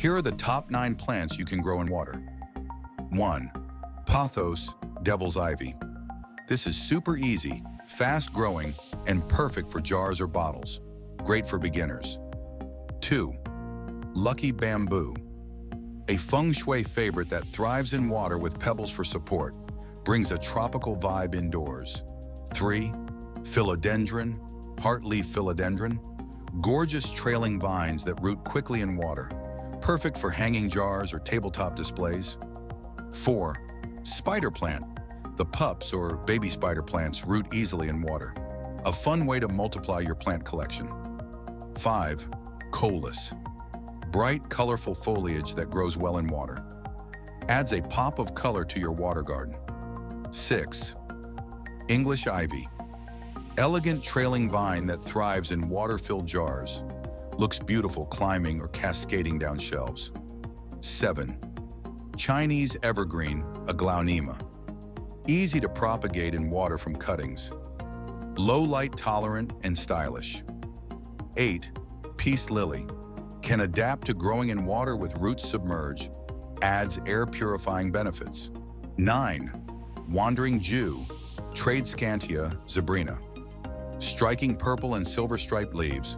Here are the top 9 plants you can grow in water. 1. Pothos, devil's ivy. This is super easy, fast-growing, and perfect for jars or bottles. Great for beginners. 2. Lucky bamboo. A Feng Shui favorite that thrives in water with pebbles for support. Brings a tropical vibe indoors. 3. Philodendron, Heartleaf philodendron. Gorgeous trailing vines that root quickly in water. Perfect for hanging jars or tabletop displays. 4. Spider plant. The pups or baby spider plants root easily in water. A fun way to multiply your plant collection. 5. Coleus. Bright, colorful foliage that grows well in water. Adds a pop of color to your water garden. 6. English ivy. Elegant trailing vine that thrives in water-filled jars. Looks beautiful climbing or cascading down shelves. 7. Chinese evergreen, aglaonema. Easy to propagate in water from cuttings. Low light tolerant and stylish. 8. Peace lily. Can adapt to growing in water with roots submerged. Adds air purifying benefits. 9. Wandering Jew, Tradescantia zebrina. Striking purple and silver striped leaves.